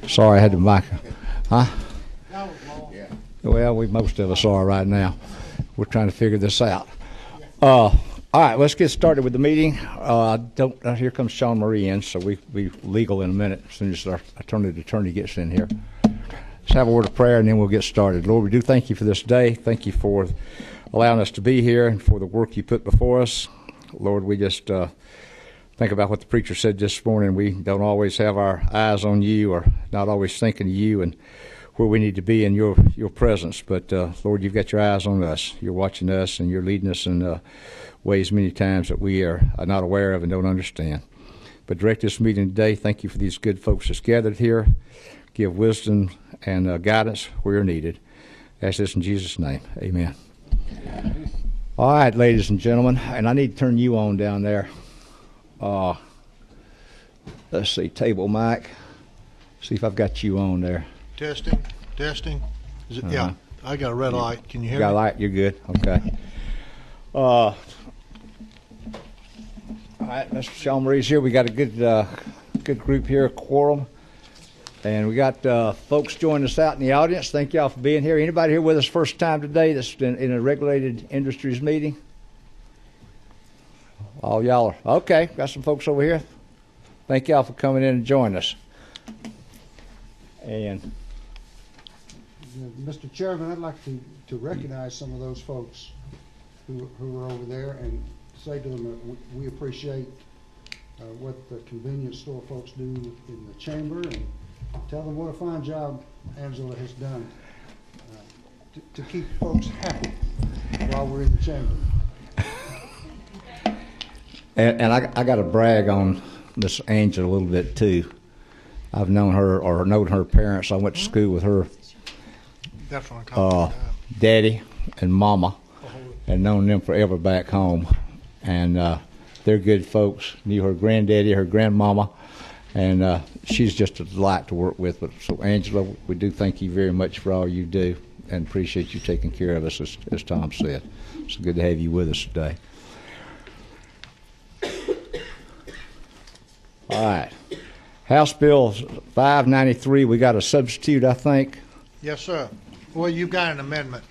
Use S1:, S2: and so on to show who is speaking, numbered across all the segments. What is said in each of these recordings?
S1: Sorry, I had the mic. Huh? Well, most of us are right now. We're trying to figure this out. All right, let's get started with the meeting. Here comes Sean Marie in, so we legal in a minute as soon as our attorney gets in here. Let's have a word of prayer, and then we'll get started. Lord, we do thank you for this day. Thank you for allowing us to be here and for the work you put before us. Lord, we just think about what the preacher said this morning. We don't always have our eyes on you or not always thinking of you and where we need to be in your presence. But, Lord, you've got your eyes on us. You're watching us, and you're leading us in ways many times that we are not aware of and don't understand. But direct this meeting today. Thank you for these good folks that's gathered here. Give wisdom and guidance where needed. Ask this in Jesus' name. Amen. All right, ladies and gentlemen, and I need to turn you on down there. Let's see, table mic. See if I've got you on there.
S2: Testing. Is it, Yeah, I got a red light. Can you hear me?
S1: Got a light? You're good. Okay. All right, Mr. Sean Marie's here. We got a good group here, quorum. And we got folks joining us out in the audience. Thank y'all for being here. Anybody here with us first time today that's been in a regulated industries meeting? All y'all are. Okay, got some folks over here. Thank y'all for coming in and joining us. And
S3: Mr. Chairman, I'd like to recognize some of those folks who are over there and say to them that we appreciate what the convenience store folks do in the chamber, and tell them what a fine job Angela has done to keep folks happy while we're in the chamber.
S1: And I got to brag on Miss Angela a little bit too. I've known her or known her parents. I went to school with her daddy and mama, and known them forever back home. And they're good folks. Knew her granddaddy, her grandmama, and she's just a delight to work with. But so Angela, we do thank you very much for all you do, and appreciate you taking care of us, as Tom said. It's good to have you with us today. All right. House Bill 593, we got a substitute, I think.
S2: Yes, sir. Well, you've got an amendment.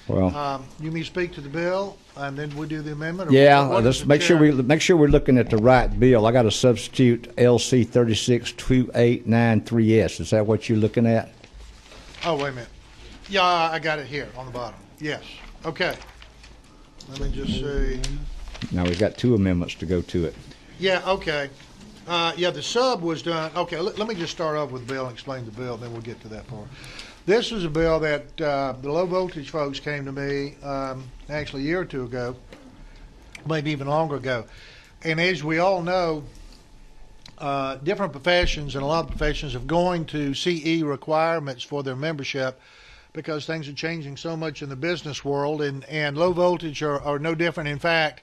S1: Well,
S2: you may speak to the bill, and then we do the amendment?
S1: Yeah, let's make sure we're looking at the right bill. I got a substitute LC 362893S. Is that what you're looking at?
S2: Oh, wait a minute. Yeah, I got it here on the bottom. Yes. Okay. Let me just see.
S1: Now we've got two amendments to go to it.
S2: Yeah, okay. The sub was done. Okay, let me just start off with the bill and explain the bill, then we'll get to that part. This is a bill that the low voltage folks came to me actually a year or two ago, maybe even longer ago. And as we all know, different professions and a lot of professions are going to CE requirements for their membership because things are changing so much in the business world, and low voltage are no different. In fact,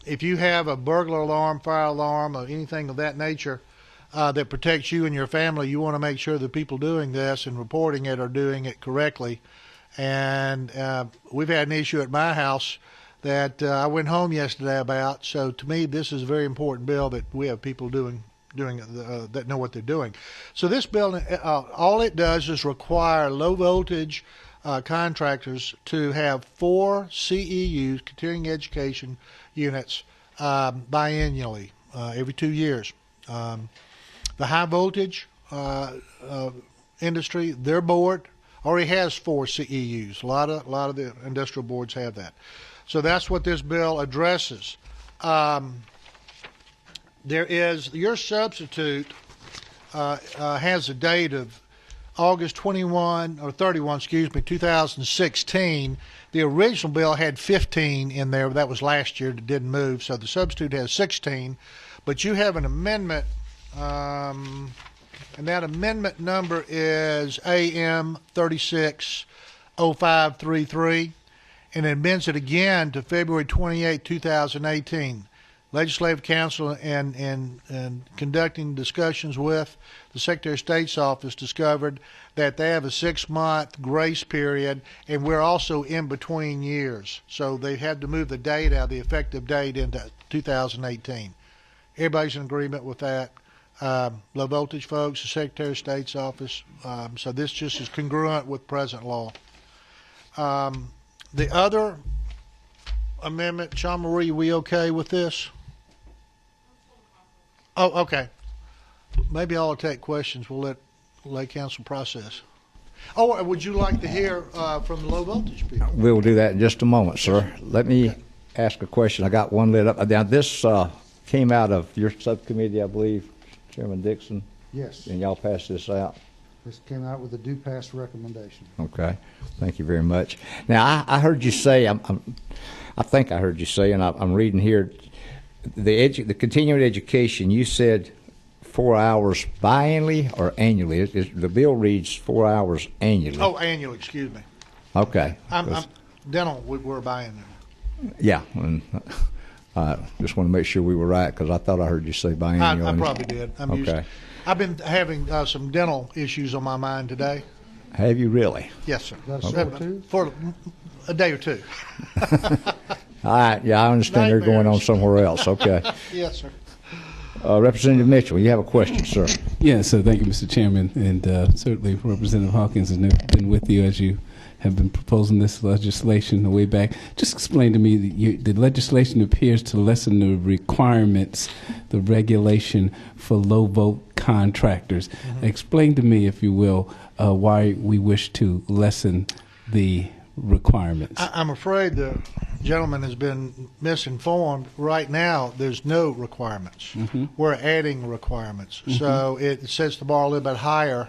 S2: if you have a burglar alarm, fire alarm, or anything of that nature that protects you and your family, you want to make sure the people doing this and reporting it are doing it correctly. And we've had an issue at my house that I went home yesterday about. So to me, this is a very important bill that we have people doing that know what they're doing. So this bill, all it does is require low voltage contractors to have 4 CEUs, continuing education units, biannually, every 2 years. The high voltage industry, their board already has 4 CEUs. A lot of the industrial boards have that. So that's what this bill addresses. There is your substitute has a date of August 31 or 31, 2016. The original bill had 15 in there. That was last year. That didn't move. So the substitute has 16. But you have an amendment, and that amendment number is AM 360533, and it amends it again to February 28, 2018. Legislative Council and conducting discussions with the Secretary of State's office discovered that they have a 6-month grace period, and we're also in between years. So they had to move the date out, the effective date, into 2018. Everybody's in agreement with that. low voltage folks, the Secretary of State's office. So this just is congruent with present law. The other amendment, Sean Marie, we okay with this? Oh, okay. Maybe I'll take questions. We'll let lay council process. Oh, would you like to hear from the low voltage people?
S1: We'll do that in just a moment, sir. Let me ask a question. I got one lit up. Now, this came out of your subcommittee, I believe, Chairman Dixon,
S3: Yes,
S1: and y'all passed this out.
S3: this came out with a due pass recommendation.
S1: Okay, thank you very much. Now, I heard you say, I think I heard you say, and I'm reading here, the continuing education, you said 4 hours biannually or annually? The bill reads 4 hours annually.
S2: Oh, annual, excuse me.
S1: Okay.
S2: I'm dental, we're buying it.
S1: Yeah, and just want to make sure we were right, because I thought I heard you say biannual.
S2: I probably did.
S1: Okay.
S2: I've been having some dental issues on my mind today.
S1: Have you really?
S2: Yes, sir.
S3: Got a sore tooth?
S2: For a day or two.
S1: All right, yeah, I understand they're going on
S2: Nightmares.
S1: somewhere else. Okay.
S2: Yes, sir.
S1: Representative Mitchell, you have a question, sir.
S4: Yes, so thank you, Mr. Chairman, and certainly Representative Hawkins has been with you as you have been proposing this legislation the way back. Just explain to me, the legislation appears to lessen the requirements, the regulation for low-volt contractors. Mm-hmm. Explain to me, if you will, why we wish to lessen the requirements.
S2: I'm afraid the gentleman has been misinformed. Right now, there's no requirements.
S4: Mm-hmm.
S2: We're adding requirements.
S4: Mm-hmm.
S2: So it sets the bar a little bit higher.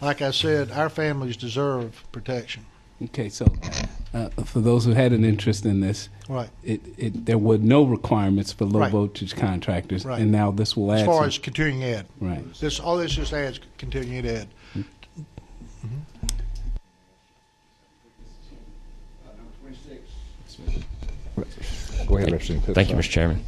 S2: Like I said, our families deserve protection.
S4: Okay, so for those who had an interest in this,
S2: Right.
S4: there were no requirements for low
S2: Right.
S4: voltage contractors,
S2: Right.
S4: and now this will add
S2: As far
S4: some-
S2: as continuing ed.
S4: right.
S2: All this just adds continuing ed.
S1: Go ahead, Representative Cook.
S5: Thank you, Mr. Chairman.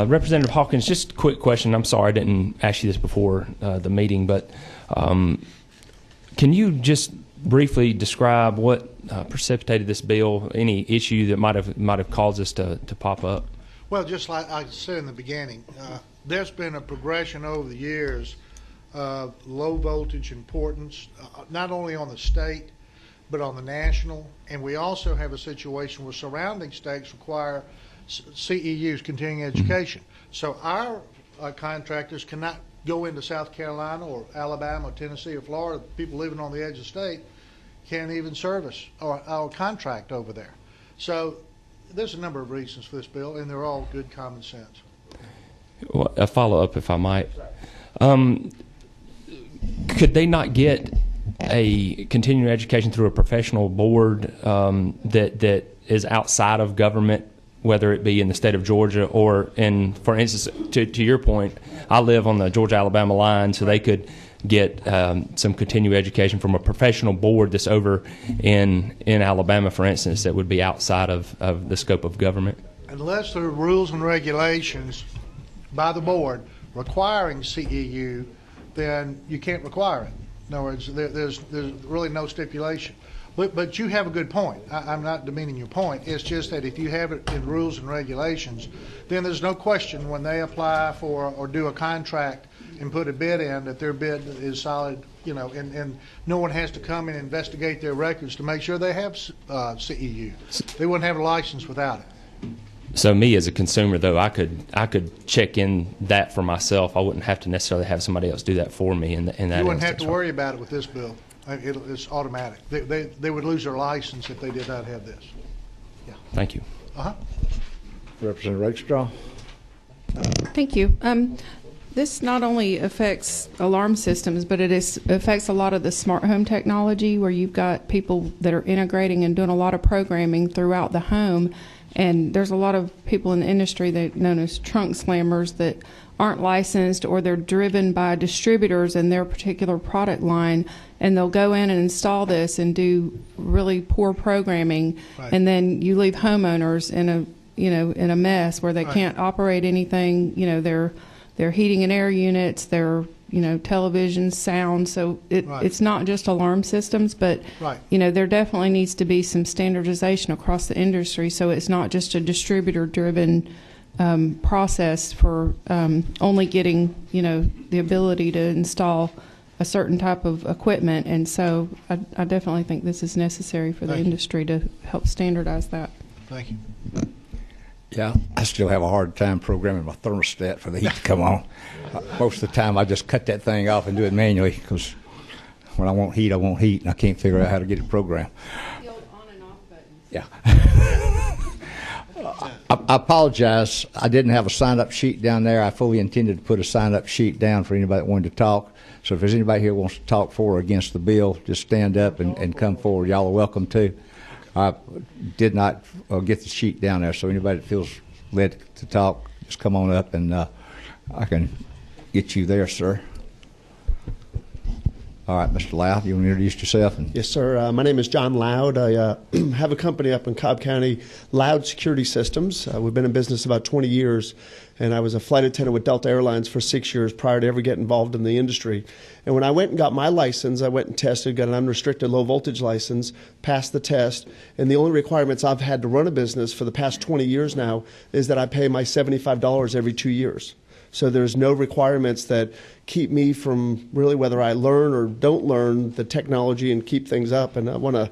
S5: Representative Hawkins, just a quick question. I'm sorry I didn't ask you this before the meeting, but can you just briefly describe what precipitated this bill, any issue that might have caused this to pop up?
S2: Well, just like I said in the beginning, there's been a progression over the years of low voltage importance, not only on the state, but on the national. And we also have a situation where surrounding states require CEUs, continuing education. So our contractors cannot go into South Carolina or Alabama or Tennessee or Florida. People living on the edge of the state can't even service or contract over there. So there's a number of reasons for this bill, and they're all good common sense.
S5: Well, a follow-up, if I might. Could they not get a continuing education through a professional board that is outside of government, whether it be in the state of Georgia or in, for instance, to your point, I live on the Georgia-Alabama line, so they could get some continuing education from a professional board that's over in Alabama, for instance, that would be outside of the scope of government?
S2: Unless there are rules and regulations by the board requiring CEU, then you can't require it. In other words, there's really no stipulation. But you have a good point. I'm not demeaning your point. It's just that if you have it in rules and regulations, then there's no question when they apply for or do a contract and put a bid in that their bid is solid, and no one has to come and investigate their records to make sure they have CEU. They wouldn't have a license without it.
S5: So me as a consumer, though, I could check in that for myself. I wouldn't have to necessarily have somebody else do that for me. In that
S2: You wouldn't have
S5: instance,
S2: to worry about it with this bill. It's automatic. They would lose their license if they did not have this.
S5: Thank you.
S1: Representative Rakestraw.
S6: Thank you. This not only affects alarm systems, but it affects a lot of the smart home technology where you've got people that are integrating and doing a lot of programming throughout the home. And there's a lot of people in the industry that known as trunk slammers that aren't licensed, or they're driven by distributors in their particular product line, and they'll go in and install this and do really poor programming,
S2: Right.
S6: and then you leave homeowners in a mess where they
S2: Right.
S6: can't operate anything. Their heating and air units, their television, sound. So
S2: Right.
S6: it's not just alarm systems, but
S2: Right.
S6: there definitely needs to be some standardization across the industry, so it's not just a distributor-driven process for only getting, the ability to install a certain type of equipment. And so I definitely think this is necessary for the
S2: Thank you.
S6: industry to help standardize that.
S2: Thank you.
S1: Yeah, I still have a hard time programming my thermostat for the heat to come on. Most of the time, I just cut that thing off and do it manually because when I want heat, and I can't figure out how to get it programmed.
S6: The old on and off buttons.
S1: Yeah. I apologize. I didn't have a sign-up sheet down there. I fully intended to put a sign-up sheet down for anybody that wanted to talk. So if there's anybody here who wants to talk for or against the bill, just stand up and come forward. Y'all are welcome to. I did not get the sheet down there, so anybody that feels led to talk, just come on up and I can get you there, sir. All right, Mr. Loud, you want to introduce yourself?
S7: Yes, sir. My name is John Loud. I have a company up in Cobb County, Loud Security Systems. We've been in business about 20 years, and I was a flight attendant with Delta Airlines for 6 years prior to ever getting involved in the industry. And when I went and got my license, I went and tested, got an unrestricted low voltage license, passed the test, and the only requirements I've had to run a business for the past 20 years now is that I pay my $75 every 2 years. So there's no requirements that keep me from really whether I learn or don't learn the technology and keep things up. And I want to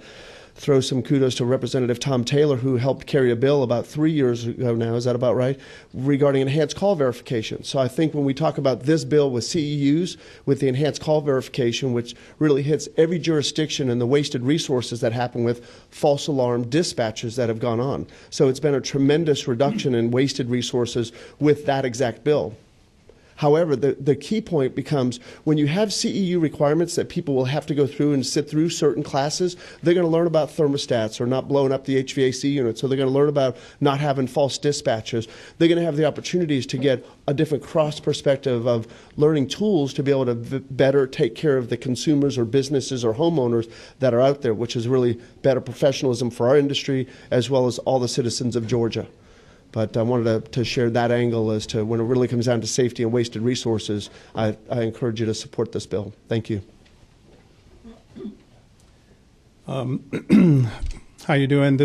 S7: throw some kudos to Representative Tom Taylor, who helped carry a bill about 3 years ago now, is that about right, regarding enhanced call verification. So I think when we talk about this bill with CEUs, with the enhanced call verification, which really hits every jurisdiction and the wasted resources that happen with false alarm dispatches that have gone on. So it's been a tremendous reduction in wasted resources with that exact bill. However, the key point becomes when you have CEU requirements that people will have to go through and sit through certain classes, they're going to learn about thermostats or not blowing up the HVAC unit. So they're going to learn about not having false dispatches. They're going to have the opportunities to get a different cross perspective of learning tools to be able to better take care of the consumers or businesses or homeowners that are out there, which is really better professionalism for our industry as well as all the citizens of Georgia. But I wanted to share that angle as to when it really comes down to safety and wasted resources, I encourage you to support this bill. Thank you.
S8: How you doing?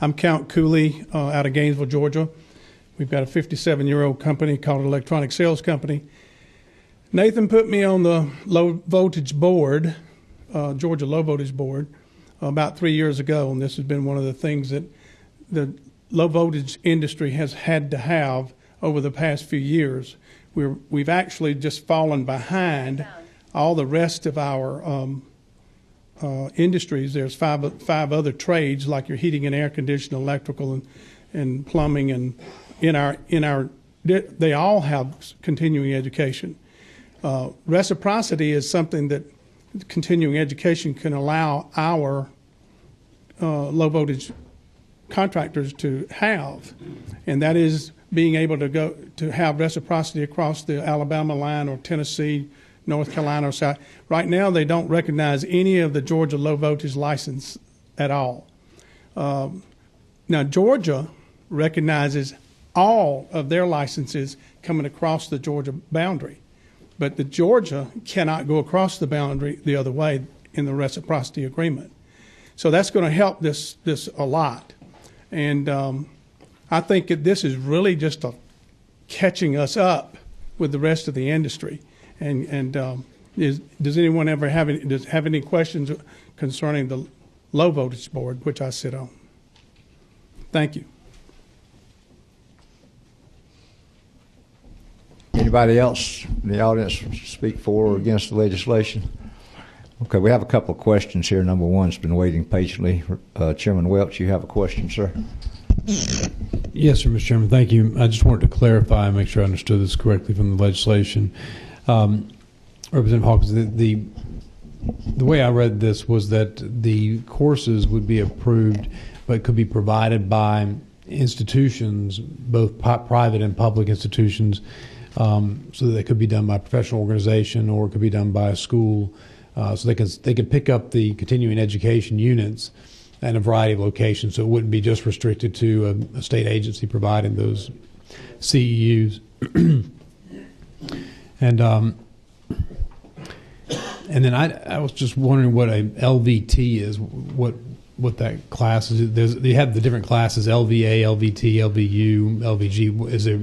S8: I'm Count Cooley out of Gainesville, Georgia. We've got a 57-year-old company called Electronic Sales Company. Nathan put me on the low voltage board, Georgia Low Voltage Board, about 3 years ago, and this has been one of the things that the low voltage industry has had to have over the past few years. We've actually just fallen behind all the rest of our industries. There's five other trades like your heating and air conditioning, electrical, and plumbing, and they all have continuing education. Reciprocity is something that continuing education can allow our low voltage contractors to have, and that is being able to go to have reciprocity across the Alabama line or Tennessee, North Carolina or South. Right now, they don't recognize any of the Georgia low voltage license at all. Now, Georgia recognizes all of their licenses coming across the Georgia boundary, but the Georgia cannot go across the boundary the other way in the reciprocity agreement. So that's going to help this a lot. And I think this is really just catching us up with the rest of the industry. And does anyone ever have any questions concerning the low voltage board, which I sit on? Thank you.
S1: Anybody else in the audience speak for or against the legislation? Okay, we have a couple of questions here. Number one's been waiting patiently. Chairman Welch, you have a question, sir?
S9: Yes, sir, Mr. Chairman. Thank you. I just wanted to clarify and make sure I understood this correctly from the legislation. Representative Hawkins, the way I read this was that the courses would be approved but could be provided by institutions, both private and public institutions, so that they could be done by a professional organization or it could be done by a school. So they could pick up the continuing education units in a variety of locations, so it wouldn't be just restricted to a state agency providing those CEUs. And then I was just wondering what a LVT is. What what that class is? You have the different classes: LVA, LVT, LVU, LVG. Is there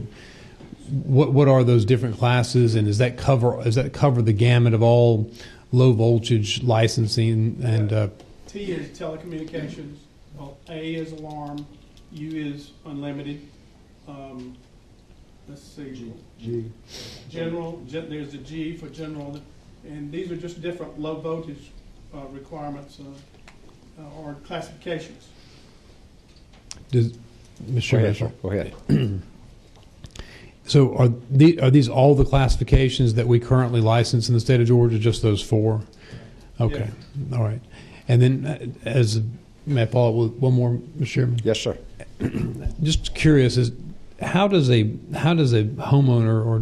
S9: what are those different classes, and does that cover the gamut of all low voltage licensing? And
S8: T is telecommunications. A is alarm. U is unlimited. Let's see.
S3: G.
S8: General. There's a G for general, and these are just different low voltage requirements or classifications.
S9: Mr.
S1: Go
S9: Chairman,
S1: ahead, sir. Go ahead.
S9: so are these all the classifications that we currently license in the state of Georgia? Just those 4? Okay, all right. And then, may I follow up with one more, Mr. Chairman?
S1: Yes, sir.
S9: Just curious, how does a homeowner or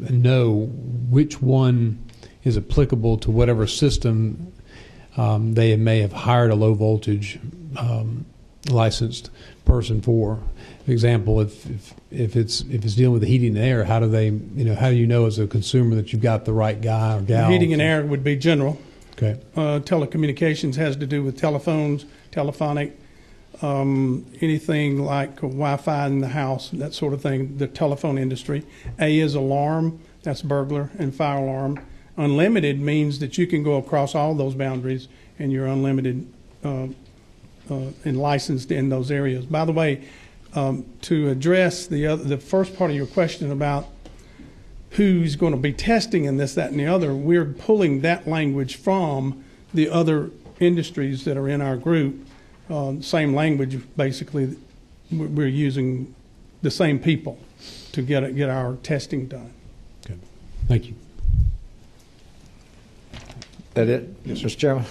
S9: know which one is applicable to whatever system they may have hired a low voltage licensed person for? For example, if it's dealing with the heating and air, how do you know as a consumer that you've got the right guy or gal?
S8: Heating and air would be general.
S9: Okay.
S8: Telecommunications has to do with telephones, telephonic, anything like Wi-Fi in the house, that sort of thing, the telephone industry. A is alarm, that's burglar and fire alarm. Unlimited means that you can go across all those boundaries and you're unlimited and licensed in those areas. By the way, to address the first part of your question about who's going to be testing and this, that, and the other, we're pulling that language from the other industries that are in our group. Same language, basically. We're using the same people to get our testing done.
S9: Okay. Thank you.
S1: That it, yes, Mr. Chairman?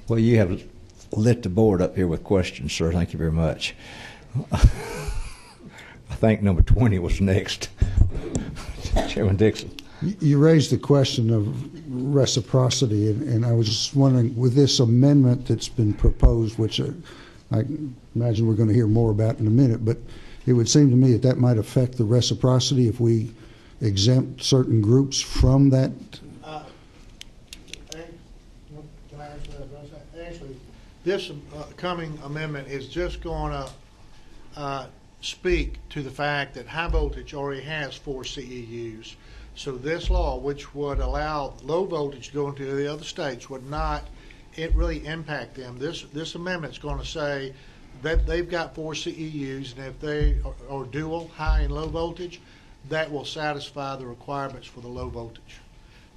S1: Well, you have lit the board up here with questions, sir. Thank you very much. I think number 20 was next. Chairman Dixon.
S3: You raised the question of reciprocity, and I was just wondering, with this amendment that's been proposed, which I imagine we're going to hear more about in a minute, but it would seem to me that might affect the reciprocity if we exempt certain groups from that.
S2: Can I answer that? Actually, this coming amendment is just going to speak to the fact that high voltage already has 4 CEUs. So this law, which would allow low voltage to go into the other states, would not really impact them. This amendment is going to say that they've got 4 CEUs, and if they are dual, high and low voltage, that will satisfy the requirements for the low voltage.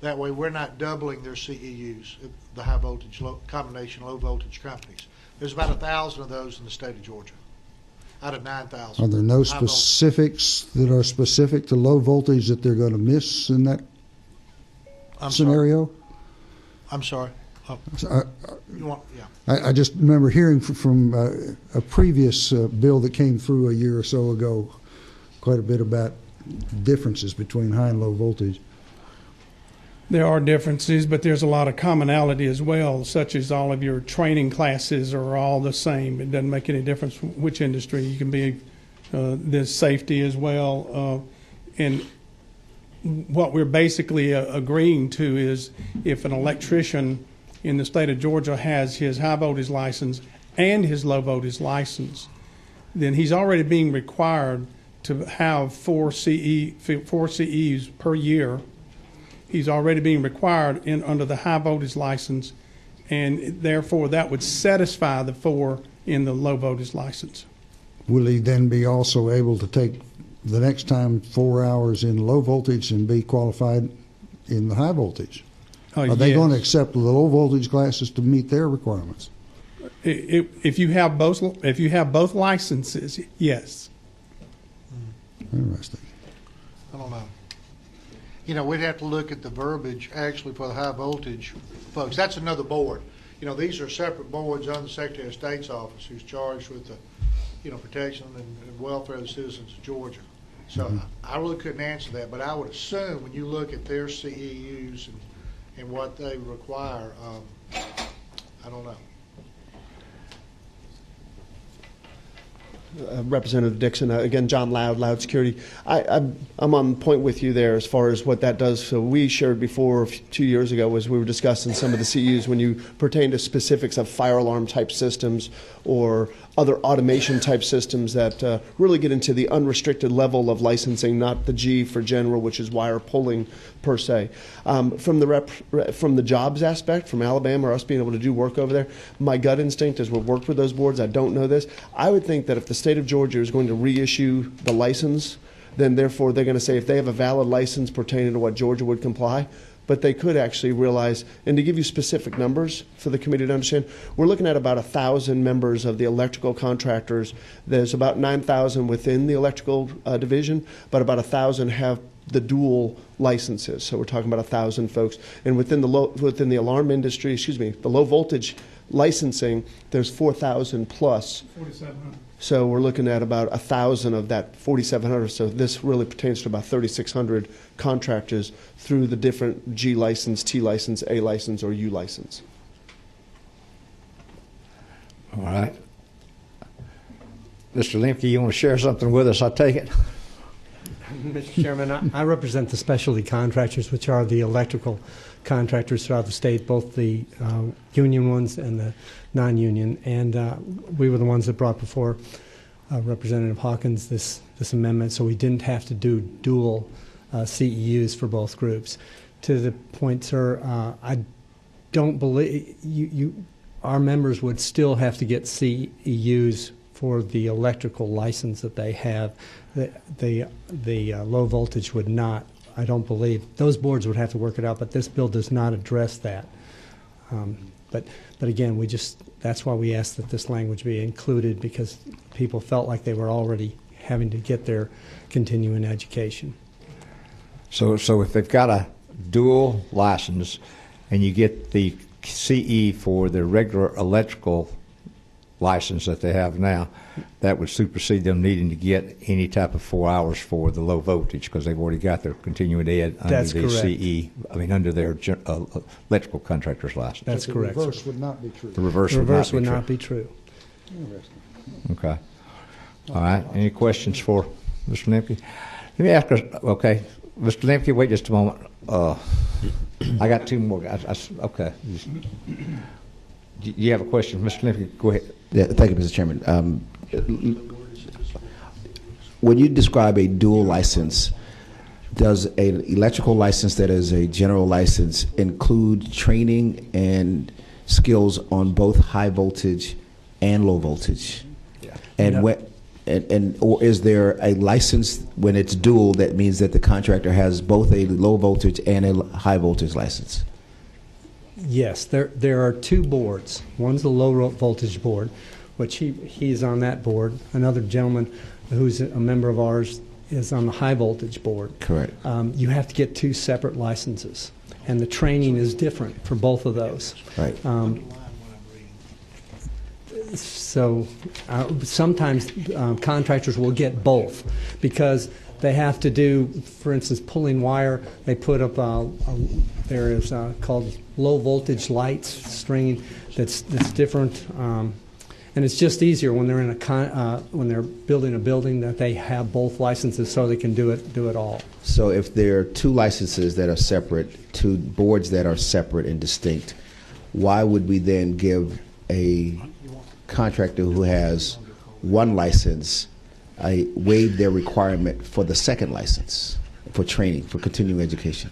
S2: That way, we're not doubling their CEUs, the high voltage, combination low voltage companies. There's about 1,000 of those in the state of Georgia, out of 9,000.
S3: Are there no specifics that are specific to low voltage that they're going to miss in that scenario?
S2: I'm sorry. You want, yeah.
S3: I just remember hearing from a previous bill that came through a year or so ago quite a bit about differences between high and low voltage.
S8: There are differences, but there's a lot of commonality as well, such as all of your training classes are all the same. It doesn't make any difference which industry. You can be, there's safety as well. And what we're basically agreeing to is if an electrician in the state of Georgia has his high voltage license and his low voltage license, then he's already being required to have 4 CEs per year. He's already being required under the high voltage license, and therefore that would satisfy the 4 in the low voltage license.
S3: Will he then be also able to take the next time 4 hours in low voltage and be qualified in the high voltage? Are they going to accept the low voltage classes to meet their requirements?
S8: If you have both licenses, yes.
S3: Interesting.
S2: I don't know. You know, we'd have to look at the verbiage actually for the high voltage folks. That's another board. You know, these are separate boards under the Secretary of State's office who's charged with the, protection and welfare of the citizens of Georgia. So I really couldn't answer that, but I would assume when you look at their CEUs and what they require, I don't know.
S7: Representative Dixon. Again, John Loud, Loud Security. I'm on point with you there as far as what that does. So we shared before 2 years ago as we were discussing some of the CEUs when you pertain to specifics of fire alarm type systems or other automation type systems that really get into the unrestricted level of licensing, not the G for general, which is wire pulling per se. From the jobs aspect, from Alabama or us being able to do work over there, my gut instinct is we've worked with those boards. I don't know this. I would think that if the state of Georgia is going to reissue the license, then therefore they're going to say if they have a valid license pertaining to what Georgia would comply. But they could actually realize, and to give you specific numbers for the committee to understand, we're looking at about 1,000 members of the electrical contractors. There's about 9,000 within the electrical division, but about 1,000 have the dual licenses. So we're talking about 1,000 folks. And within the alarm industry, the low voltage licensing, there's 4,000 plus.
S8: 4,700.
S7: So we're looking at about 1,000 of that 4,700. So this really pertains to about 3,600 contractors through the different G license, T license, A license, or U license.
S1: All right. Mr. Lemke, you want to share something with us, I take it?
S10: Mr. Chairman, I represent the specialty contractors, which are the electrical contractors throughout the state, both the union ones and the non-union. And we were the ones that brought before Representative Hawkins this amendment, so we didn't have to do dual CEUs for both groups. To the point, sir, I don't believe our members would still have to get CEUs for the electrical license that they have. The low voltage would not. I don't believe. Those boards would have to work it out, but this bill does not address that. But again, that's why we asked that this language be included, because people felt like they were already having to get their continuing education.
S1: So if they've got a dual license and you get the CE for the regular electrical license that they have now, that would supersede them needing to get any type of 4 hours for the low voltage because they've already got their continuing ed under
S10: That's
S1: the
S10: correct.
S1: CE, under their electrical contractor's license.
S10: That's
S3: The
S10: correct.
S3: reverse would not be true.
S1: The reverse,
S10: The reverse
S1: would
S10: would
S1: not be true.
S10: not be true.
S3: Interesting.
S1: Okay. All right. Any questions for Mr. Lemke? Let me ask us, okay, Mr. Lemke, wait just a moment. I got two more guys. Okay. You have a question, Mr. Lemke? Go ahead.
S11: Yeah, thank you, Mr. Chairman. When you describe a dual license, does an electrical license that is a general license include training and skills on both high voltage and low voltage?
S1: Yeah.
S11: And or is there a license when it's dual that means that the contractor has both a low voltage and a high voltage license?
S10: Yes, there are two boards. One's the low voltage board, which he's on that board. Another gentleman who's a member of ours is on the high voltage board.
S11: Correct.
S10: You have to get two separate licenses, and the training is different for both of those.
S11: Right.
S10: So sometimes contractors will get both because they have to do, for instance, pulling wire. They put up there is called low voltage lights stringing that's different, and it's just easier when they're in when they're building a building that they have both licenses so they can do it all.
S11: So if there are two licenses that are separate, two boards that are separate and distinct, why would we then give a contractor who has one license waive their requirement for the second license for training, for continuing education?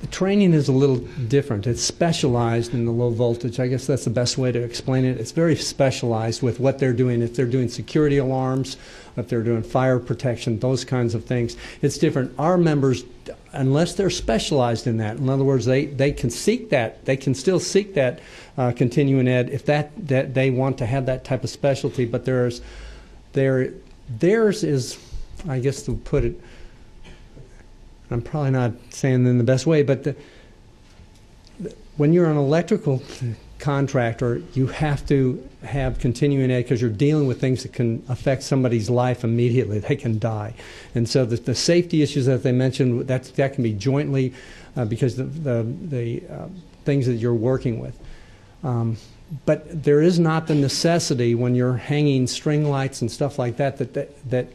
S10: The training is a little different. It's specialized in the low voltage. I guess that's the best way to explain it. It's very specialized with what they're doing. If they're doing security alarms, if they're doing fire protection, those kinds of things, it's different. Our members, unless they're specialized in that, in other words, they can seek that. They can still seek that continuing ed if that they want to have that type of specialty. But theirs is, I guess to put it, I'm probably not saying in the best way, but when you're an electrical contractor, you have to have continuing ed because you're dealing with things that can affect somebody's life immediately. They can die. And so the safety issues that they mentioned, that can be jointly because the things that you're working with. But there is not the necessity when you're hanging string lights and stuff like that that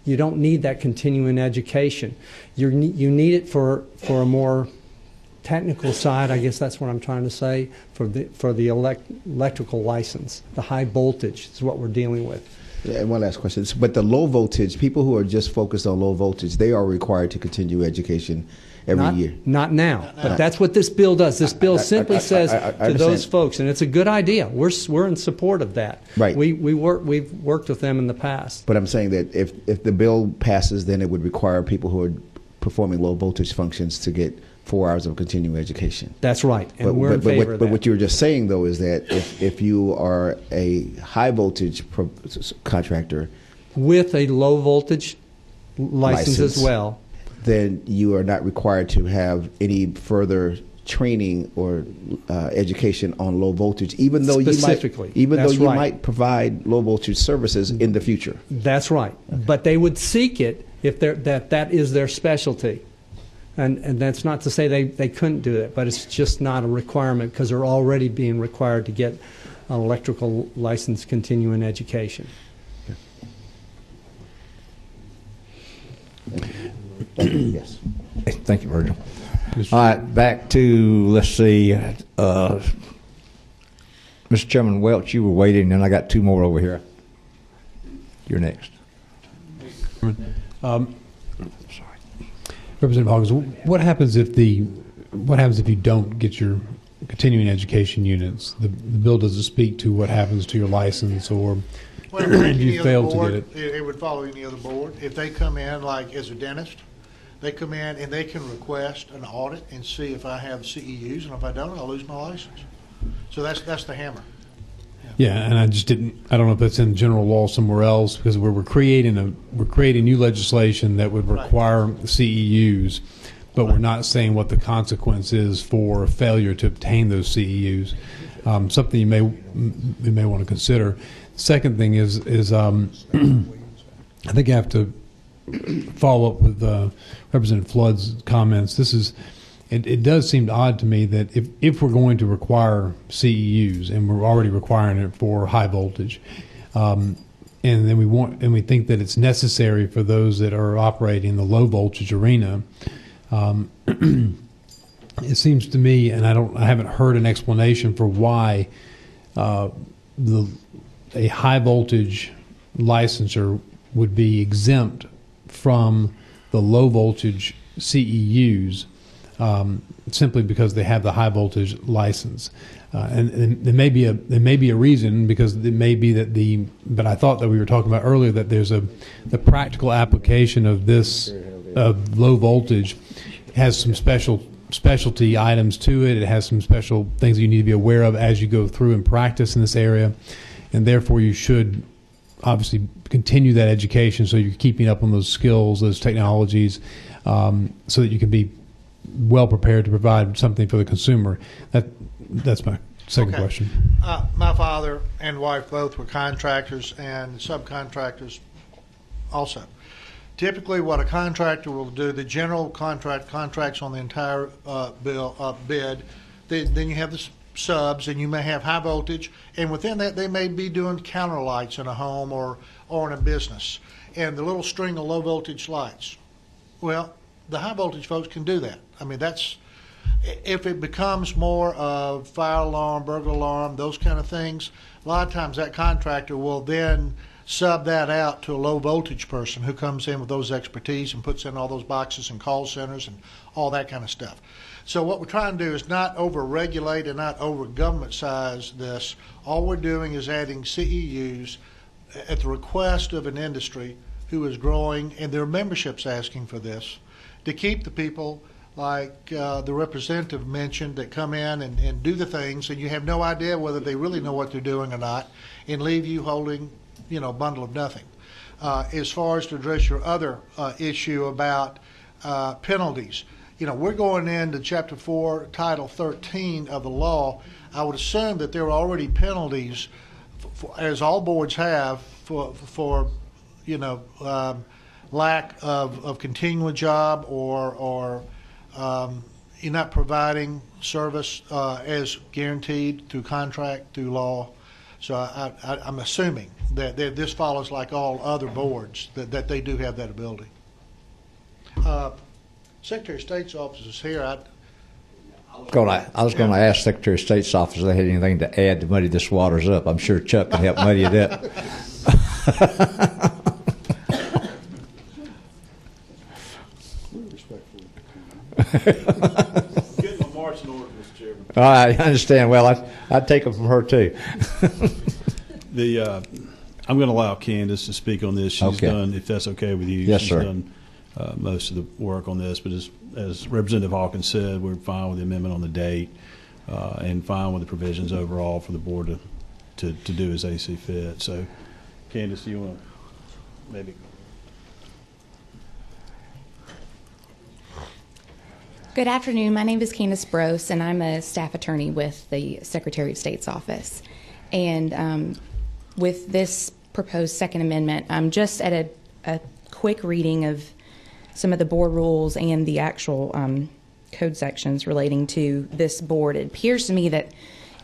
S10: you don't need that continuing education. You need it for a more technical side, I guess that's what I'm trying to say, for the electrical license. The high voltage is what we're dealing with.
S11: Yeah, and one last question. But the low voltage, people who are just focused on low voltage, they are required to continue education every year.
S10: Not now. But that's what this bill does. This bill simply says to those folks, and it's a good idea. We're in support of that.
S11: Right.
S10: We've worked with them in the past.
S11: But I'm saying that if the bill passes, then it would require people who are performing low voltage functions to get 4 hours of continuing education.
S10: That's right, and we're in favor of that.
S11: But what you were just saying, though, is that if you are a high voltage contractor
S10: with a low voltage license as well,
S11: then you are not required to have any further training or education on low voltage, even though you might provide low voltage services in the future.
S10: That's right. Okay. But they would seek it if that is their specialty. And that's not to say they couldn't do it, but it's just not a requirement because they're already being required to get an electrical license continuing education.
S11: Yes.
S1: Thank you, Virgil. All right, back to, let's see, Mr. Chairman Welch, you were waiting, and I got two more over here. You're next.
S9: Representative Hawkins, what happens if you don't get your continuing education units? The bill doesn't speak to what happens to your license, or if you fail to get it.
S2: It would follow any other board. If they come in, like as a dentist, they come in and they can request an audit and see if I have CEUs, and if I don't, I'll lose my license. So that's the hammer.
S9: Yeah, and I don't know if that's in general law somewhere else, because we're creating new legislation that would require CEUs, but we're not saying what the consequence is for failure to obtain those CEUs. Something you may want to consider. Second thing is I think I have to follow up with Representative Flood's comments. It does seem odd to me that if we're going to require CEUs, and we're already requiring it for high voltage, and then we think that it's necessary for those that are operating the low voltage arena, it seems to me, and I haven't heard an explanation for why a high voltage licensor would be exempt from the low voltage CEUs. Simply because they have the high voltage license, and there may be a reason, because it may be that but I thought that we were talking about earlier that there's the practical application of low voltage has some specialty items to it. It has some special things you need to be aware of as you go through and practice in this area, and therefore you should obviously continue that education so you're keeping up on those skills, those technologies, so that you can be well prepared to provide something for the consumer. That's my second question.
S2: My father and wife both were contractors and subcontractors also. Typically what a contractor will do, the general contracts on the entire bid, then you have the subs, and you may have high voltage, and within that they may be doing counter lights in a home or in a business, and the little string of low voltage lights. Well, the high voltage folks can do that. I mean, if it becomes more of fire alarm, burglar alarm, those kind of things, a lot of times that contractor will then sub that out to a low voltage person who comes in with those expertise and puts in all those boxes and call centers and all that kind of stuff. So what we're trying to do is not over-regulate and not over-government-size this. All we're doing is adding CEUs at the request of an industry who is growing, and their membership's asking for this, to keep the people like the representative mentioned that come in and do the things, and you have no idea whether they really know what they're doing or not, and leave you holding, a bundle of nothing. As far as to address your other issue about penalties, we're going into Chapter 4, Title 13 of the law. I would assume that there are already penalties, as all boards have, for lack of continuing job or you're not providing service as guaranteed through contract, through law. So I'm assuming that this follows like all other boards, that they do have that ability. Secretary of State's office is here.
S1: I was going to ask Secretary of State's office if they had anything to add to muddy this waters up. I'm sure Chuck can help muddy it up.
S12: Getting my marching orders, Mr. Chairman.
S1: I understand. Well, I'd take them from her too.
S12: I'm going to allow Candace to speak on this. She's
S1: Okay.
S12: done, if that's okay with you.
S1: Yes,
S12: she's
S1: sir.
S12: done most of the work on this, but as Representative Hawkins said, we're fine with the amendment on the date and fine with the provisions overall for the board to do as they see fit. So, Candace, do you want to maybe?
S13: Good afternoon. My name is Candace Brose, and I'm a staff attorney with the Secretary of State's office. And with this proposed second amendment, just at a quick reading of some of the board rules and the actual code sections relating to this board, it appears to me that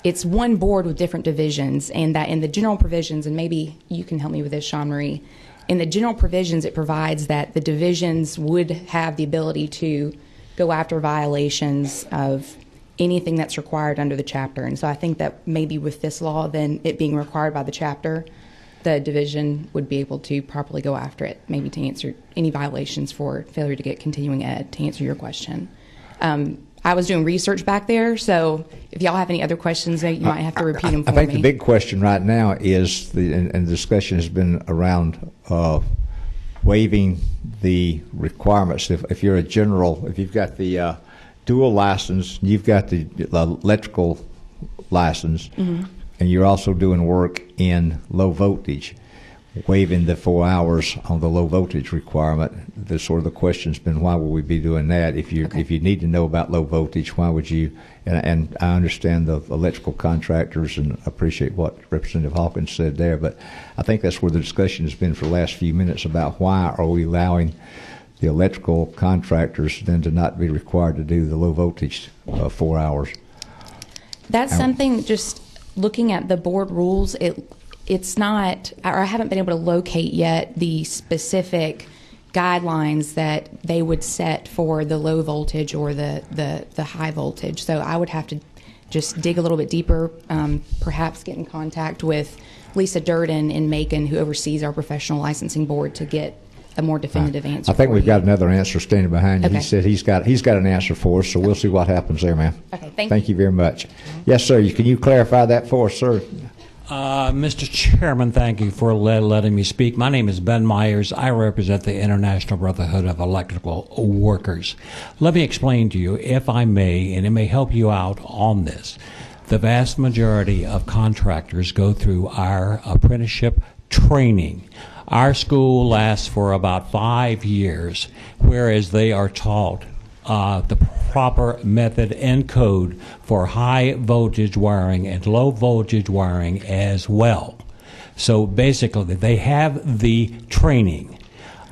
S13: it's one board with different divisions, and that in the general provisions, and maybe you can help me with this, Sean Marie, in the general provisions it provides that the divisions would have the ability to go after violations of anything that's required under the chapter. And so I think that maybe with this law, then it being required by the chapter, the division would be able to properly go after it, maybe to answer any violations for failure to get continuing ed, to answer your question. I was doing research back there, so if y'all have any other questions, you might have to repeat them for me.
S1: I think the big question right now is, and the discussion has been around waiving the requirements. If you're a general, if you've got the dual license, you've got the electrical license, and you're also doing work in low voltage, waiving the 4 hours on the low voltage requirement. The sort of the question's been, why would we be doing that? If you need to know about low voltage, why would you? And I understand the electrical contractors and appreciate what Representative Hawkins said there, but I think that's where the discussion has been for the last few minutes about why are we allowing the electrical contractors then to not be required to do the low voltage 4 hours.
S13: That's something, just looking at the board rules, it's not, or I haven't been able to locate yet the specific guidelines that they would set for the low voltage or the high voltage. So I would have to just dig a little bit deeper, perhaps get in contact with Lisa Durden in Macon, who oversees our professional licensing board, to get a more definitive answer.
S1: I think
S13: for
S1: we've
S13: you.
S1: got another answer standing behind you.
S13: Okay.
S1: He said he's got an answer for us, so we'll see what happens there, ma'am.
S13: Okay,
S1: Thank you very much. Yes, sir. Can you clarify that for us, sir?
S14: Mr. Chairman, thank you for letting me speak. My name is Ben Myers. I represent the International Brotherhood of Electrical Workers. Let me explain to you, if I may, and it may help you out on this. The vast majority of contractors go through our apprenticeship training. Our school lasts for about 5 years, whereas they are taught the proper method and code for high voltage wiring and low voltage wiring as well. So basically, they have the training.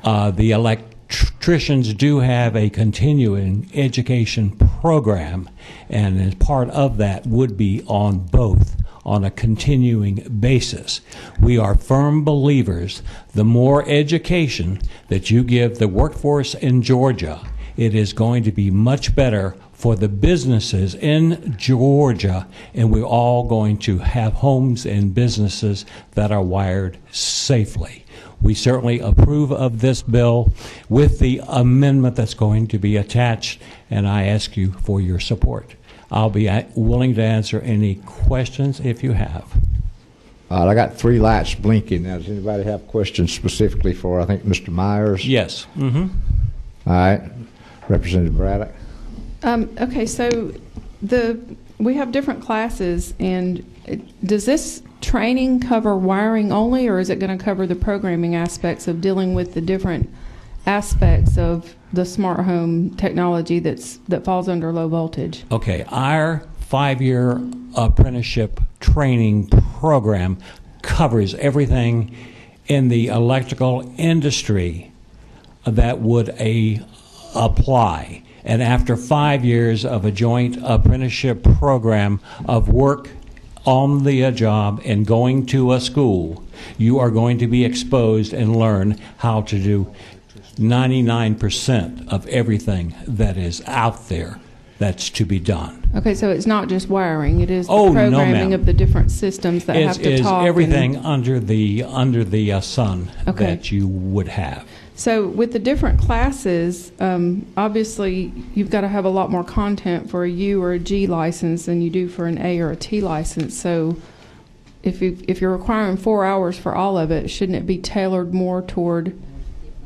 S14: The electricians do have a continuing education program, and as part of that would be on both on a continuing basis. We are firm believers the more education that you give the workforce in Georgia, it is going to be much better for the businesses in Georgia, and we're all going to have homes and businesses that are wired safely. We certainly approve of this bill with the amendment that's going to be attached, and I ask you for your support. I'll be willing to answer any questions if you have.
S1: I got 3 lights blinking. Now, does anybody have questions specifically for, I think, Mr. Myers?
S14: Yes. Mm-hmm.
S1: All right. Representative Braddock?
S6: Okay, so we have different classes, and does this training cover wiring only, or is it going to cover the programming aspects of dealing with the different aspects of the smart home technology that falls under low voltage?
S14: Okay, our 5-year apprenticeship training program covers everything in the electrical industry that would apply. And after 5 years of a joint apprenticeship program of work on the job and going to a school, you are going to be exposed and learn how to do 99% of everything that is out there that's to be done.
S6: Okay, so it's not just wiring; it is the
S14: Oh, no,
S6: programming
S14: ma'am.
S6: of the different systems that have to
S14: Is
S6: talk.
S14: everything
S6: and,
S14: under the sun
S6: Okay.
S14: that you would have.
S6: so, with the different classes, obviously you've got to have a lot more content for a U or a G license than you do for an A or a T license. So, if you're requiring 4 hours for all of it, shouldn't it be tailored more toward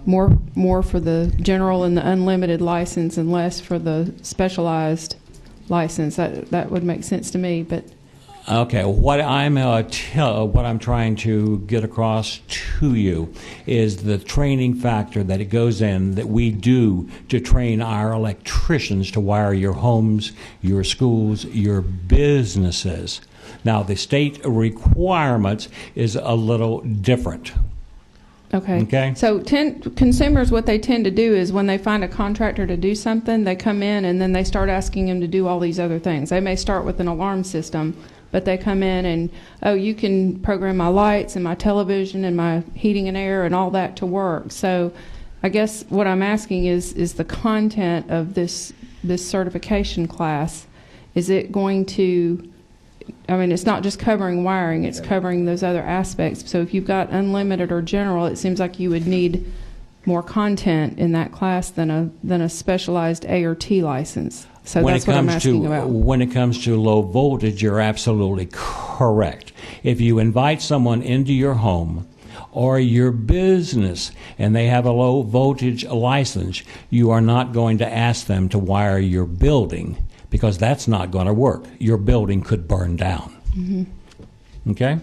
S6: more for the general and the unlimited license and less for the specialized license? That would make sense to me. But
S14: Okay, what I'm trying to get across to you is the training factor that it goes in that we do to train our electricians to wire your homes, your schools, your businesses. Now, the state requirements is a little different. Okay.
S6: So consumers, what they tend to do is when they find a contractor to do something, they come in and then they start asking him to do all these other things. They may start with an alarm system, but they come in and, oh, you can program my lights and my television and my heating and air and all that to work. So I guess what I'm asking is the content of this certification class, is it going to, I mean, it's not just covering wiring, it's covering those other aspects. So if you've got unlimited or general, it seems like you would need more content in that class than a specialized A or T license. So that's what I'm asking about.
S14: When it comes to low voltage, you're absolutely correct. If you invite someone into your home or your business and they have a low voltage license, you are not going to ask them to wire your building, because that's not going to work. Your building could burn down.
S6: Mm-hmm.
S14: Okay?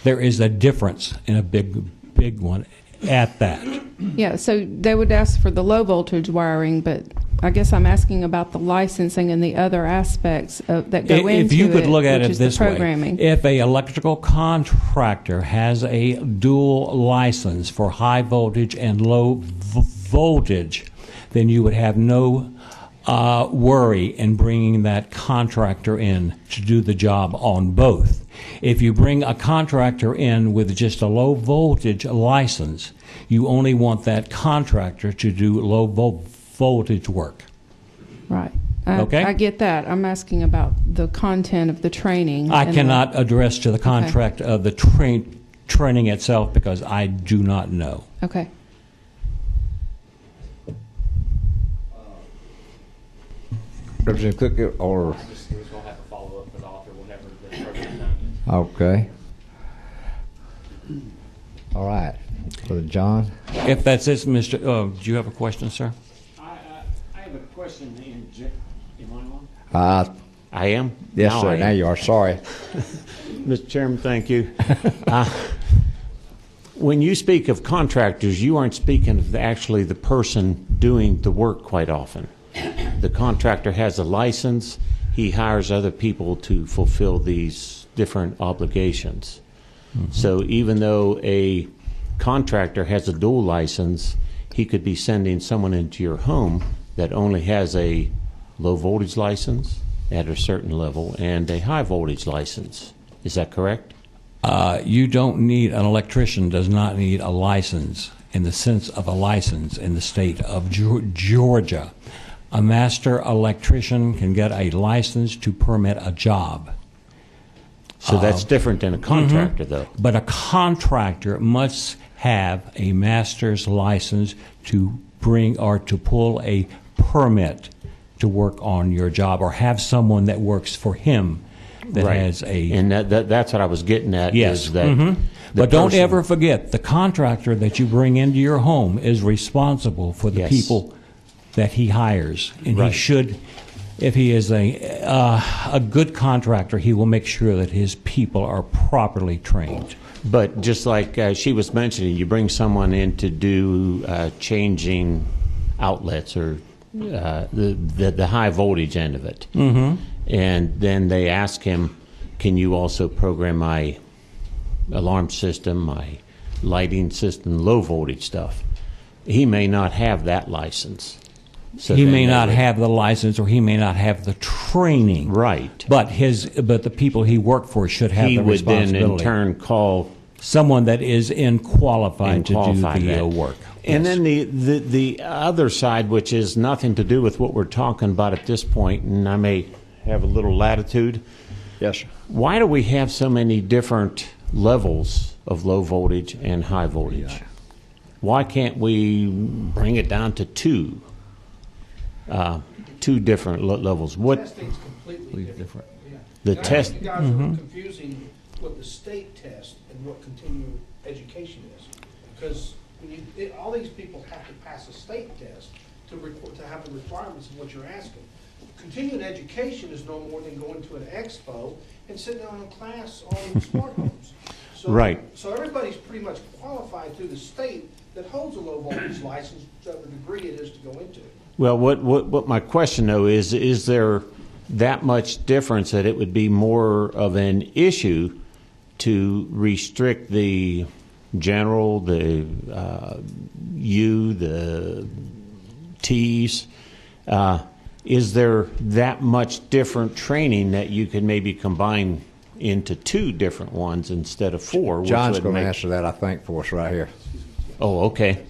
S14: There is a difference in a big one at that.
S6: Yeah, so they would ask for the low voltage wiring, but I guess I'm asking about the licensing and the other aspects that go into it.
S14: If you could look at it this way,
S6: programming.
S14: if an electrical contractor has a dual license for high voltage and low voltage, then you would have no worry in bringing that contractor in to do the job on both. If you bring a contractor in with just a low voltage license, you only want that contractor to do low voltage work.
S6: Right.
S14: Okay?
S6: I get that. I'm asking about the content of the training.
S14: I cannot address to the contract of the training itself because I do not know.
S6: Okay.
S1: Representative Cook, or?
S5: We're just going to have to follow up with the author whenever the appropriate time is.
S1: Okay. All right. Brother John?
S14: If that's it, Mr. Do you have a question, sir?
S15: I have a question. Am I on?
S11: I am?
S1: Yes, sir. Now you are. Sorry.
S15: Mr. Chairman, thank you. When you speak of contractors, you aren't speaking of actually the person doing the work quite often. The contractor has a license. He hires other people to fulfill these different obligations. Mm-hmm. So even though a contractor has a dual license, he could be sending someone into your home that only has a low voltage license at a certain level and a high voltage license. Is that correct?
S14: You don't need, an electrician does not need a license in the sense of a license in the state of Georgia. A master electrician can get a license to permit a job.
S15: So that's different than a contractor, though.
S14: But a contractor must have a master's license to bring or to pull a permit to work on your job, or have someone that works for him that has a...
S15: And that's what I was getting at.
S14: Yes.
S15: Is that
S14: But don't ever forget, the contractor that you bring into your home is responsible for the people that he hires. And he should, if he is a good contractor, he will make sure that his people are properly trained.
S15: But just like she was mentioning, you bring someone in to do changing outlets or the high voltage end of it.
S14: Mm-hmm.
S15: And then they ask him, can you also program my alarm system, my lighting system, low voltage stuff? He may not have that license. So
S14: he
S15: then
S14: may
S15: they
S14: not
S15: would-
S14: have the license or he may not have the training.
S15: Right.
S14: But the people he worked for should have
S15: He
S14: the
S15: would then
S14: responsibility.
S15: in turn call
S14: Someone that is qualified to do
S15: qualify
S14: the
S15: that.
S14: work.
S15: And
S14: Yes.
S15: then the other side, which is nothing to do with what we're talking about at this point, and I may have a little latitude.
S1: Yes, sir.
S15: Why do we have so many different levels of low voltage and high voltage? Why can't we bring it down to two different levels? What
S16: Testing's completely different.
S15: the
S16: And I
S15: test?
S16: think you guys are confusing what the state test and what continuing education is. Because all these people have to pass a state test to have the requirements of what you're asking. Continuing education is no more than going to an expo and sitting down in class on smart homes. So,
S15: Right.
S16: So everybody's pretty much qualified through the state that holds a low voltage license, whichever degree it is to go into.
S15: Well, what my question though is there that much difference that it would be more of an issue to restrict the general, the U, the T's? Is there that much different training that you could maybe combine into two different ones instead of four? which
S1: John's
S15: would
S1: going to
S15: make-
S1: answer that, I think, for us right here.
S15: Oh, okay.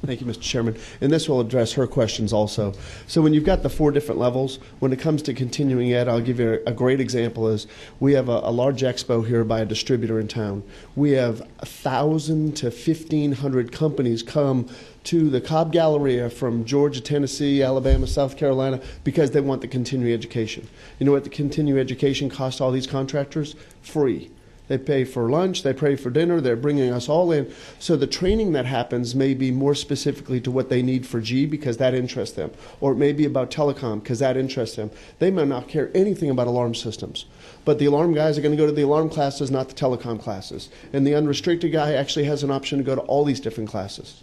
S7: Thank you, Mr. Chairman. And this will address her questions also. So when you've got the 4 different levels, when it comes to continuing ed, I'll give you a great example is we have a large expo here by a distributor in town. We have 1,000 to 1,500 companies come to the Cobb Galleria from Georgia, Tennessee, Alabama, South Carolina, because they want the continuing education. You know what the continuing education costs all these contractors? Free. They pay for lunch, they pay for dinner, they're bringing us all in. So the training that happens may be more specifically to what they need for G because that interests them. Or it may be about telecom because that interests them. They may not care anything about alarm systems. But the alarm guys are going to go to the alarm classes, not the telecom classes. And the unrestricted guy actually has an option to go to all these different classes.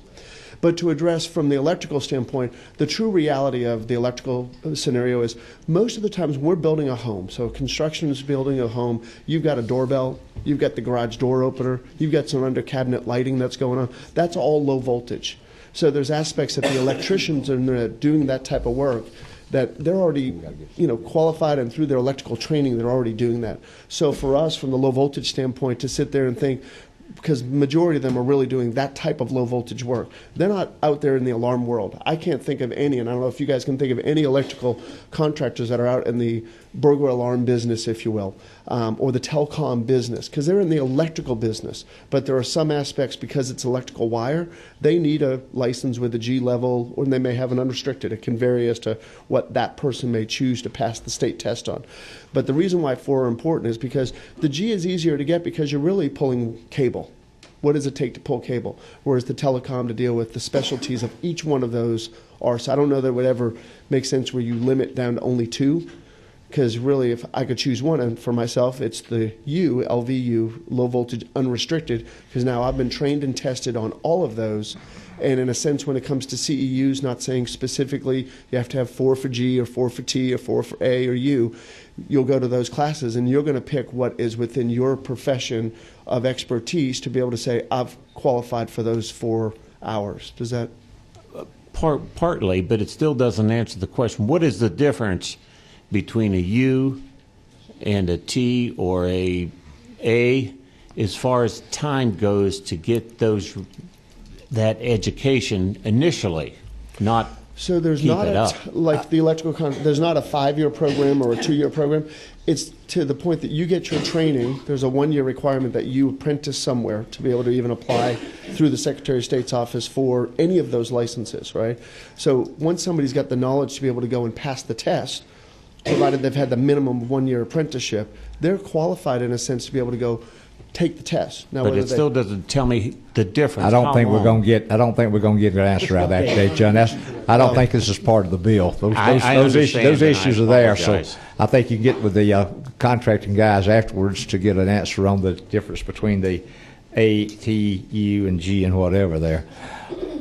S7: But to address from the electrical standpoint, the true reality of the electrical scenario is most of the times we're building a home. So construction is building a home. You've got a doorbell. You've got the garage door opener. You've got some under cabinet lighting that's going on. That's all low voltage. So there's aspects that the electricians are doing that type of work that they're already, qualified, and through their electrical training, they're already doing that. So for us, from the low voltage standpoint, to sit there and think, because majority of them are really doing that type of low voltage work. They're not out there in the alarm world. I can't think of any, and I don't know if you guys can think of any electrical contractors that are out in the burglar alarm business, if you will, or the telecom business, because they're in the electrical business. But there are some aspects, because it's electrical wire, they need a license with a G level, or they may have an unrestricted. It can vary as to what that person may choose to pass the state test on. But the reason why 4 are important is because the G is easier to get because you're really pulling cable. What does it take to pull cable? Whereas the telecom to deal with the specialties of each one of those are. So I don't know that it would ever make sense where you limit down to only 2. Because really, if I could choose one, and for myself, it's the U, LVU, low voltage unrestricted, because now I've been trained and tested on all of those. And in a sense, when it comes to CEUs, not saying specifically you have to have 4 for G or 4 for T or 4 for A or U, you'll go to those classes and you're going to pick what is within your profession of expertise to be able to say, I've qualified for those 4 hours. Does that?
S15: Partly, but it still doesn't answer the question. What is the difference between a U and a T or a as far as time goes to get that education initially, not
S7: so there's
S15: keep
S7: not
S15: it up?
S7: Like the electrical there's not a 5-year program or a 2-year program. It's to the point that you get your training. There's a 1-year requirement that you apprentice somewhere to be able to even apply through the Secretary of State's office for any of those licenses, right? So once somebody's got the knowledge to be able to go and pass the test, provided they've had the minimum of 1-year apprenticeship, they're qualified in a sense to be able to go take the test. Now,
S15: but it still doesn't tell me the difference.
S1: I don't think we're going to get an answer out of that today, John. I don't think this is part of the bill. Those issues are there. So I think you can get with the contracting guys afterwards to get an answer on the difference between the A, T, U, and G and whatever there.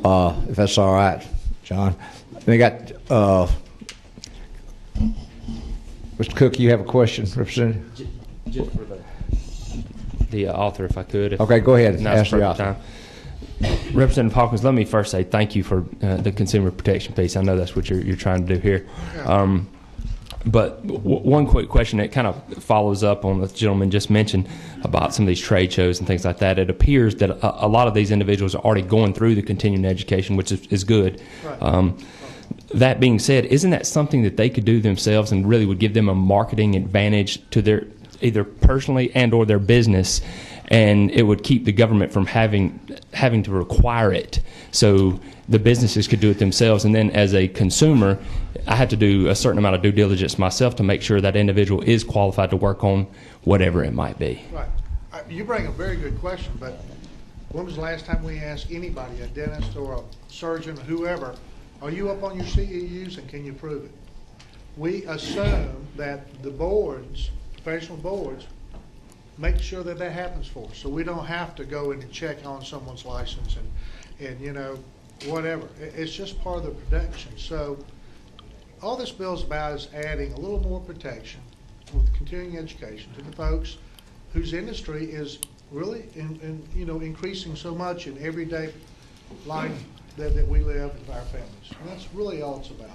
S1: If that's all right, John. We got Mr. Cook. You have a question, Representative?
S5: Just for the author, if I could.
S1: Okay, go ahead.
S5: Now's
S1: Ask the
S5: perfect
S1: author.
S5: Representative Hawkins, let me first say thank you for the consumer protection piece. I know that's what you're trying to do here. But one quick question that kind of follows up on what the gentleman just mentioned about some of these trade shows and things like that. It appears that a lot of these individuals are already going through the continuing education, which is good. Right. That being said, isn't that something that they could do themselves and really would give them a marketing advantage to their either personally and or their business, and it would keep the government from having to require it, so the businesses could do it themselves? And then as a consumer, I have to do a certain amount of due diligence myself to make sure that individual is qualified to work on whatever it might be.
S2: Right. You bring a very good question, but when was the last time we asked anybody, a dentist or a surgeon, whoever, are you up on your CEUs and can you prove it? We assume that the boards, professional boards, make sure that that happens for us, so we don't have to go in and check on someone's license and you know, whatever. It's just part of the protection. So all this bill's about is adding a little more protection with continuing education to the folks whose industry is really increasing so much in everyday life that we live with our families. And that's really all it's about.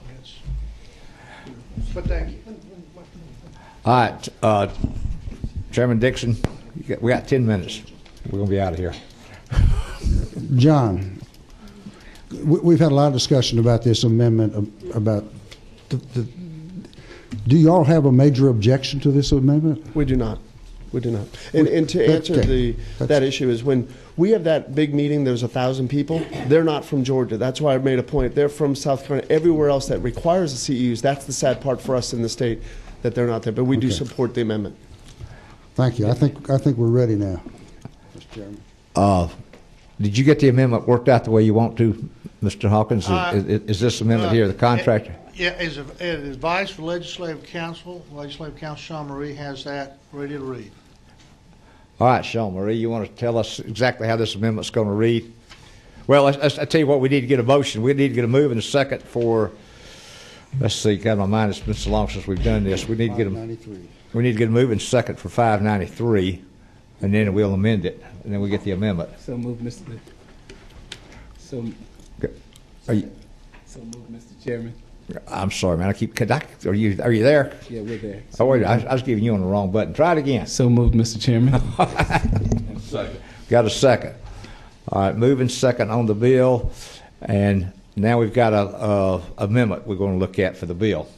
S2: I mean, but thank you.
S1: All right, Chairman Dixon, we got 10 minutes. We're going to be out of here.
S3: John, we've had a lot of discussion about this amendment, about do you all have a major objection to this amendment?
S7: We do not. We do not. And to answer that issue is when we have that big meeting, there's 1,000 people. They're not from Georgia. That's why I made a point. They're from South Carolina. Everywhere else that requires the CEUs, that's the sad part for us in the state that they're not there. But we do support the amendment.
S3: Thank you. I think we're ready now, Mr. Chairman.
S1: Did you get the amendment worked out the way you want to, Mr. Hawkins? Is this amendment here, the contractor?
S2: Yeah, as advice for Legislative Counsel Sean Marie has that ready to read.
S1: All right, Sean Marie, you want to tell us exactly how this amendment's going to read? Well, I tell you what, we need to get a motion. We need to get a move in a second for, let's see, God, my mind, it's been so long since we've done this. We need to get a move in a second for 593, and then we'll amend it, and then we get the amendment.
S4: So move, Mr. So move, Mr. Chairman.
S1: I'm sorry, man. Are you there?
S4: Yeah, we're there.
S1: Oh, wait, I was giving you on the wrong button. Try it again.
S4: So moved, Mr. Chairman.
S1: Got a second. All right, moving second on the bill, and now we've got a amendment we're going to look at for the bill.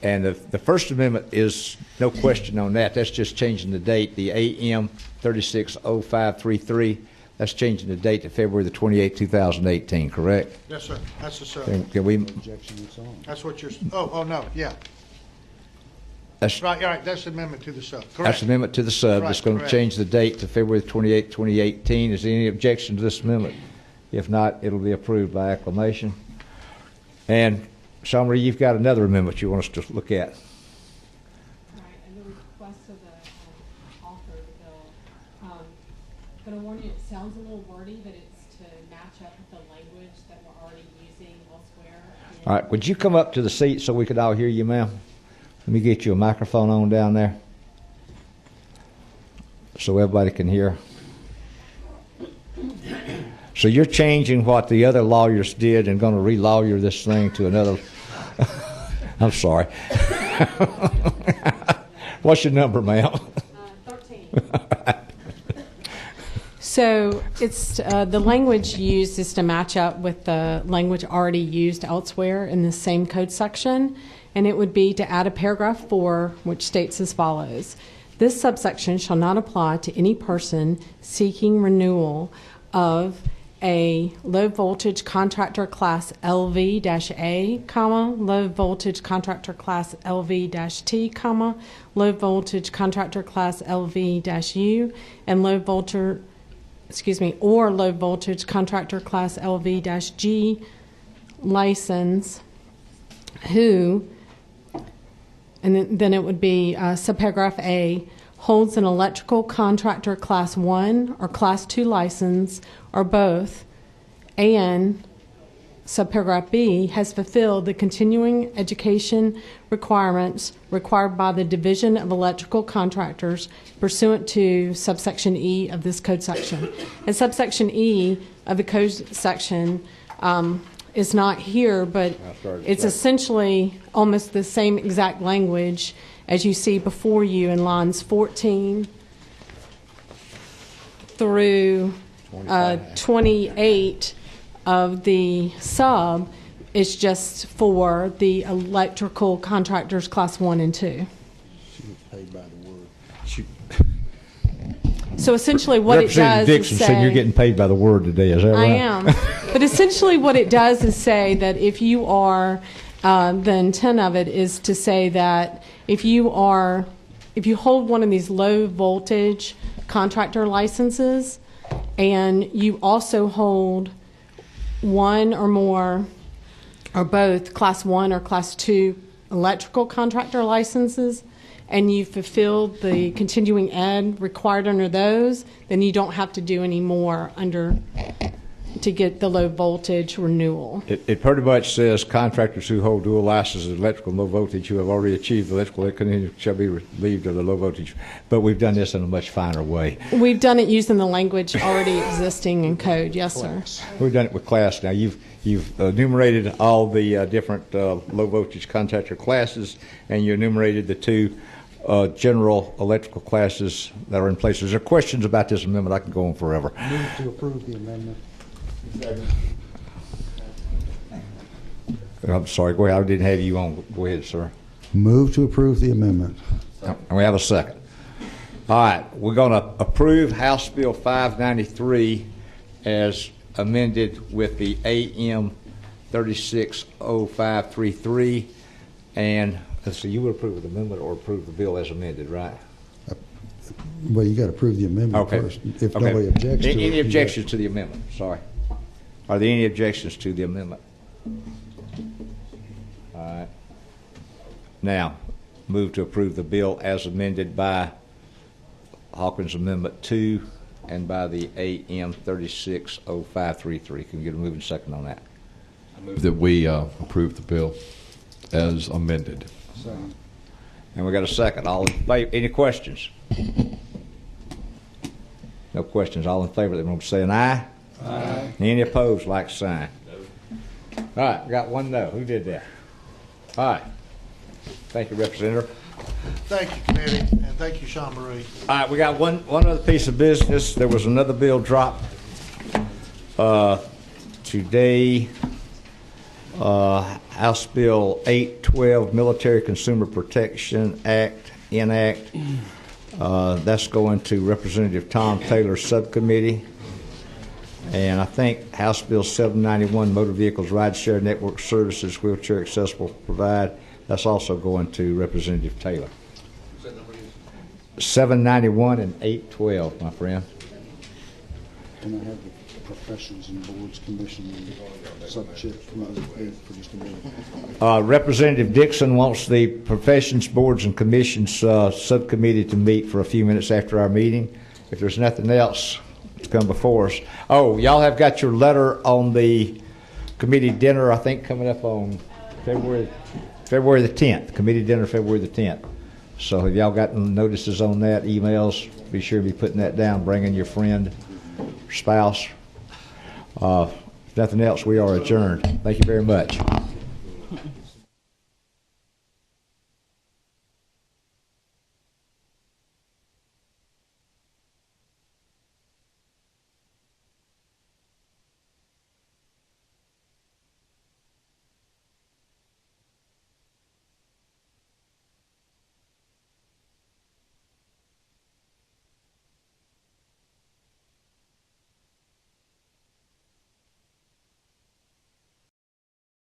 S1: And the First Amendment is no question on that. That's just changing the date. The AM 360533. That's changing the date to February the 28th, 2018, correct?
S2: Yes, sir. That's the sub.
S1: Can we?
S2: That's what you're. Oh no, yeah.
S1: That's
S2: right. All right. That's the amendment to the sub. Correct.
S1: That's the amendment to the sub. It's going to change the date to February 28th, 2018. Is there any objection to this amendment? If not, it'll be approved by acclamation. And Sean Marie, you've got another amendment you want us to look at.
S17: I'm going to warn you, it sounds a little wordy, but it's to match up with the language that we're already using elsewhere.
S1: All right, would you come up to the seat so we could all hear you, ma'am? Let me get you a microphone on down there so everybody can hear. So you're changing what the other lawyers did and going to re-lawyer this thing to another. I'm sorry. What's your number, ma'am?
S17: 13. So it's the language used is to match up with the language already used elsewhere in the same code section, and it would be to add a paragraph 4, which states as follows: this subsection shall not apply to any person seeking renewal of a low voltage contractor class LV-A, low voltage contractor class LV-T, low voltage contractor class LV-U, and low voltage contractor class LV-G license who, and then it would be subparagraph A, holds an electrical contractor class 1 or class 2 license or both, and subparagraph B, has fulfilled the continuing education requirements required by the Division of Electrical Contractors pursuant to subsection E of this code section. And subsection E of the code section is not here, but it's essentially almost the same exact language as you see before you in lines 14 through 28 of the sub. Is just for the electrical contractors class 1 and 2. So essentially what it does
S1: Dixon
S17: is say...
S1: said you're getting paid by the word today, is that right?
S17: I am. But essentially what it does is say that if you are, the intent of it is to say that if you hold one of these low voltage contractor licenses and you also hold one or more or both class 1 or class 2 electrical contractor licenses, and you fulfilled the continuing ed required under those, then you don't have to do any more to get the low voltage renewal.
S1: It pretty much says contractors who hold dual licenses, electrical and low voltage, who have already achieved electrical shall be relieved of the low voltage. But we've done this in a much finer way.
S17: We've done it using the language already existing in code, yes, sir.
S1: We've done it with class now. You've enumerated all the different low voltage contractor classes, and you enumerated the two general electrical classes that are in place. Is there questions about this amendment? I can go on forever.
S3: Move to approve the amendment.
S1: I'm sorry. Go ahead. I didn't have you on. Go ahead, sir.
S18: Move to approve the amendment.
S1: And we have a second. All right. We're going to approve House Bill 593 as amended with the AM 360533. And let's see, you would approve the amendment or approve the bill as amended, right?
S18: Well, you got to approve the amendment first. If nobody objects to it.
S1: Any objections to the amendment? Sorry. Are there any objections to the amendment? All right. Now, move to approve the bill as amended by Hawkins Amendment 2 and by the AM 360533. Can we get a moving second on that?
S19: I move that we approve the bill as amended.
S3: Second.
S1: And we got a second. All in favor? Any questions? No questions. All in favor, they want to say an aye. Aye. Any opposed, like sign. No. All right, we got one no. Who did that? All right. Thank you, Representative.
S2: Thank you, committee, and thank you, Sean Marie.
S1: All right, we got one other piece of business. There was another bill dropped today. House Bill 812, Military Consumer Protection Act, enact. That's going to Representative Tom Taylor's subcommittee. And I think House Bill 791, Motor Vehicles Rideshare Network Services, Wheelchair Accessible Provide, that's also going to Representative Taylor. 791 and 812, my friend.
S3: Can I have the professions and boards commission subject committee for just a minute?
S1: Representative Dixon wants the professions, boards, and commissions subcommittee to meet for a few minutes after our meeting. If there's nothing else to come before us. Oh, y'all have got your letter on the committee dinner, I think, coming up on February the 10th. Committee dinner February the 10th. So have y'all gotten notices on that, emails? Be sure to be putting that down, bringing your friend, spouse. If nothing else, we are adjourned. Thank you very much.